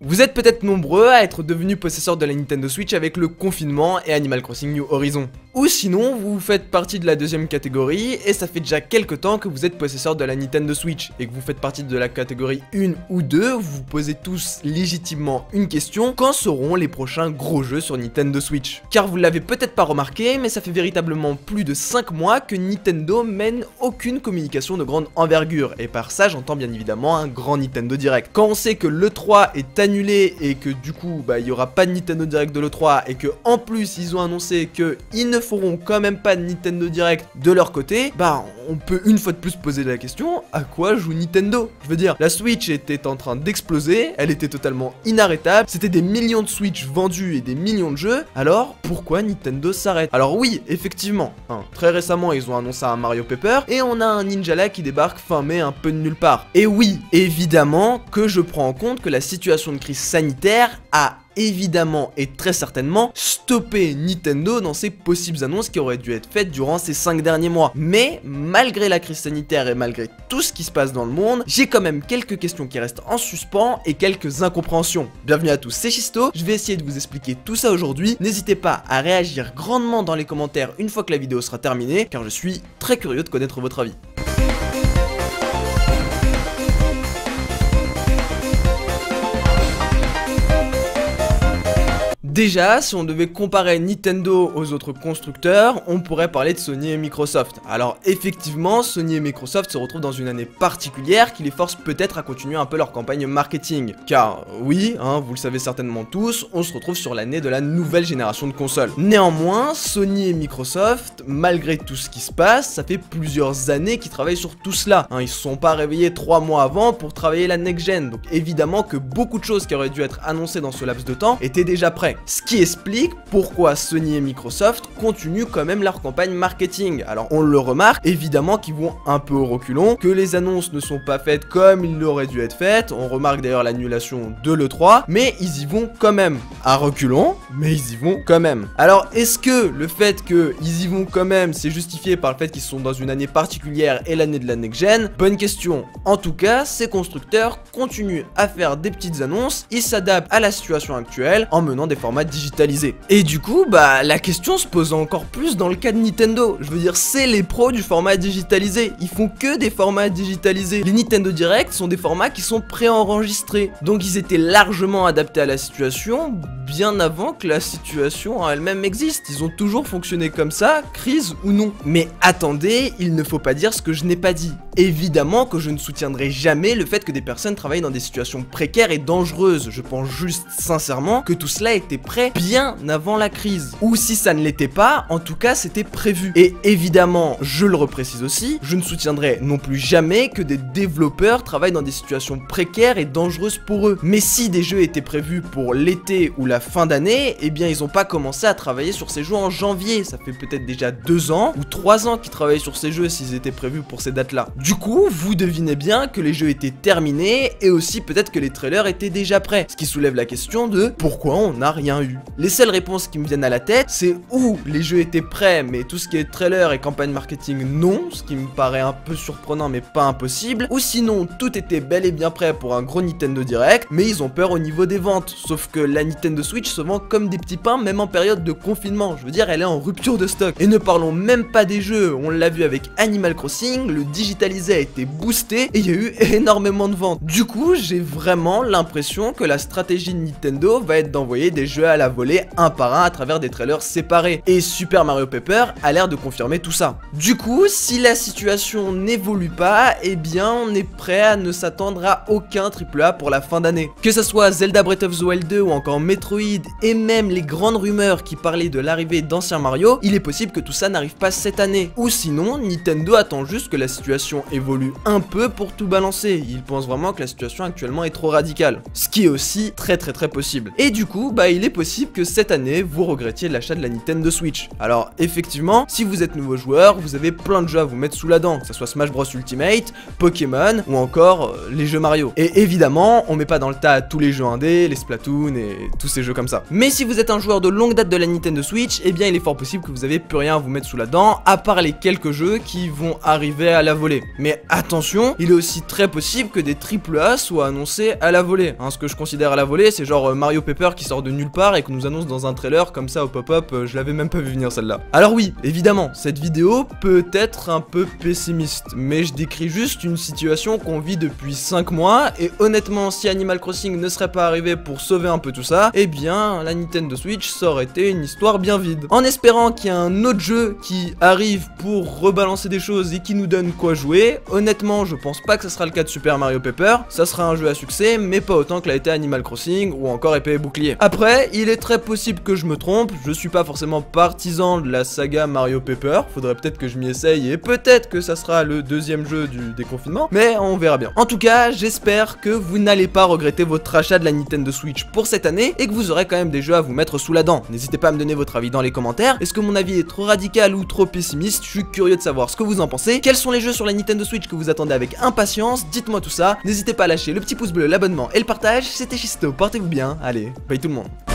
Vous êtes peut-être nombreux à être devenus possesseurs de la Nintendo Switch avec le confinement et Animal Crossing New Horizons. Ou sinon, vous faites partie de la deuxième catégorie et ça fait déjà quelques temps que vous êtes possesseur de la Nintendo Switch et que vous faites partie de la catégorie 1 ou 2, vous vous posez tous légitimement une question: quand seront les prochains gros jeux sur Nintendo Switch? Car vous l'avez peut-être pas remarqué, mais ça fait véritablement plus de 5 mois que Nintendo mène aucune communication de grande envergure, et par ça j'entends bien évidemment un grand Nintendo Direct. Quand on sait que l'E3 est annulé et que du coup il y aura pas de Nintendo Direct de l'E3 et que en plus ils ont annoncé que ils ne feront quand même pas de Nintendo Direct de leur côté, on peut une fois de plus poser la question: à quoi joue Nintendo? Je veux dire, la Switch était en train d'exploser, elle était totalement inarrêtable, c'était des millions de Switch vendus et des millions de jeux, alors pourquoi Nintendo s'arrête? Alors oui, effectivement, très récemment ils ont annoncé un Mario Paper et on a un Ninjala qui débarque fin mai un peu de nulle part. Et oui, évidemment que je prends en compte que la situation de crise sanitaire a évidemment et très certainement stopper Nintendo dans ses possibles annonces qui auraient dû être faites durant ces 5 derniers mois. Mais malgré la crise sanitaire et malgré tout ce qui se passe dans le monde, j'ai quand même quelques questions qui restent en suspens et quelques incompréhensions. Bienvenue à tous, c'est Shisto, je vais essayer de vous expliquer tout ça aujourd'hui. N'hésitez pas à réagir grandement dans les commentaires une fois que la vidéo sera terminée, car je suis très curieux de connaître votre avis. Déjà, si on devait comparer Nintendo aux autres constructeurs, on pourrait parler de Sony et Microsoft. Alors effectivement, Sony et Microsoft se retrouvent dans une année particulière qui les force peut-être à continuer un peu leur campagne marketing. Car oui, vous le savez certainement tous, on se retrouve sur l'année de la nouvelle génération de consoles. Néanmoins, Sony et Microsoft, malgré tout ce qui se passe, ça fait plusieurs années qu'ils travaillent sur tout cela. Ils se sont pas réveillés 3 mois avant pour travailler la next-gen. Donc évidemment que beaucoup de choses qui auraient dû être annoncées dans ce laps de temps étaient déjà prêtes. Ce qui explique pourquoi Sony et Microsoft continuent quand même leur campagne marketing. Alors on le remarque, évidemment qu'ils vont un peu au reculon, que les annonces ne sont pas faites comme il aurait dû être faites. On remarque d'ailleurs l'annulation de l'E3, mais ils y vont quand même. À reculons, mais ils y vont quand même. Alors est-ce que le fait qu'ils y vont quand même, c'est justifié par le fait qu'ils sont dans une année particulière et l'année de la next-gen? Bonne question. En tout cas, ces constructeurs continuent à faire des petites annonces, ils s'adaptent à la situation actuelle en menant des formats digitalisés. Et du coup, la question se pose encore plus dans le cas de Nintendo. Je veux dire, c'est les pros du format digitalisé. Ils font que des formats digitalisés. Les Nintendo Direct sont des formats qui sont préenregistrés. Donc ils étaient largement adaptés à la situation bien avant que la situation en elle-même existe. Ils ont toujours fonctionné comme ça, crise ou non. Mais attendez, il ne faut pas dire ce que je n'ai pas dit. Évidemment que je ne soutiendrai jamais le fait que des personnes travaillent dans des situations précaires et dangereuses. Je pense juste sincèrement que tout cela était prêt bien avant la crise. Ou si ça ne l'était pas, en tout cas c'était prévu. Et évidemment, je le reprécise aussi, je ne soutiendrai non plus jamais que des développeurs travaillent dans des situations précaires et dangereuses pour eux. Mais si des jeux étaient prévus pour l'été ou la fin d'année, eh bien ils n'ont pas commencé à travailler sur ces jeux en janvier. Ça fait peut-être déjà 2 ans ou 3 ans qu'ils travaillaient sur ces jeux s'ils étaient prévus pour ces dates-là. Du coup, vous devinez bien que les jeux étaient terminés et aussi peut-être que les trailers étaient déjà prêts. Ce qui soulève la question de pourquoi on n'a rien eu. Les seules réponses qui me viennent à la tête, c'est ou les jeux étaient prêts, mais tout ce qui est trailer et campagne marketing, non, ce qui me paraît un peu surprenant mais pas impossible, ou sinon tout était bel et bien prêt pour un gros Nintendo Direct, mais ils ont peur au niveau des ventes, sauf que la Nintendo Switch se vend comme des petits pains, même en période de confinement. Je veux dire, elle est en rupture de stock. Et ne parlons même pas des jeux, on l'a vu avec Animal Crossing, le digitalisé a été boosté et il y a eu énormément de ventes. Du coup, j'ai vraiment l'impression que la stratégie de Nintendo va être d'envoyer des jeux à la volée un par un à travers des trailers séparés. Et Super Mario Paper a l'air de confirmer tout ça. Du coup, si la situation n'évolue pas, eh bien on est prêt à ne s'attendre à aucun AAA pour la fin d'année. Que ce soit Zelda Breath of the Wild 2 ou encore Metroid et même les grandes rumeurs qui parlaient de l'arrivée d'anciens Mario, il est possible que tout ça n'arrive pas cette année. Ou sinon, Nintendo attend juste que la situation évolue un peu pour tout balancer. Il pense vraiment que la situation actuellement est trop radicale. Ce qui est aussi très possible. Et du coup, il est possible que cette année vous regrettiez l'achat de la Nintendo Switch. Alors effectivement, si vous êtes nouveau joueur, vous avez plein de jeux à vous mettre sous la dent, que ce soit Smash Bros Ultimate, Pokémon ou encore les jeux Mario. Et évidemment, on met pas dans le tas tous les jeux indés, les Splatoon et tous ces jeux comme ça. Mais si vous êtes un joueur de longue date de la Nintendo Switch, eh bien il est fort possible que vous avez plus rien à vous mettre sous la dent, à part les quelques jeux qui vont arriver à la volée. Mais attention, il est aussi très possible que des AAA soient annoncés à la volée. Ce que je considère à la volée, c'est genre Mario Paper qui sort de nulle part et que nous annonce dans un trailer comme ça au pop-up, je l'avais même pas vu venir celle-là. Alors oui, évidemment, cette vidéo peut être un peu pessimiste, mais je décris juste une situation qu'on vit depuis 5 mois, et honnêtement, si Animal Crossing ne serait pas arrivé pour sauver un peu tout ça, eh bien, la Nintendo Switch, ça aurait été une histoire bien vide. En espérant qu'il y ait un autre jeu qui arrive pour rebalancer des choses et qui nous donne quoi jouer, honnêtement, je pense pas que ce sera le cas de Super Mario Paper, ça sera un jeu à succès, mais pas autant que l'a été Animal Crossing ou encore Épée et Bouclier. Après, il est très possible que je me trompe, je suis pas forcément partisan de la saga Mario Paper, faudrait peut-être que je m'y essaye et peut-être que ça sera le deuxième jeu du déconfinement, mais on verra bien. En tout cas, j'espère que vous n'allez pas regretter votre achat de la Nintendo Switch pour cette année et que vous aurez quand même des jeux à vous mettre sous la dent. N'hésitez pas à me donner votre avis dans les commentaires. Est-ce que mon avis est trop radical ou trop pessimiste? Je suis curieux de savoir ce que vous en pensez. Quels sont les jeux sur la Nintendo Switch que vous attendez avec impatience? Dites-moi tout ça. N'hésitez pas à lâcher le petit pouce bleu, l'abonnement et le partage. C'était Chisto, portez-vous bien. Allez, bye tout le monde.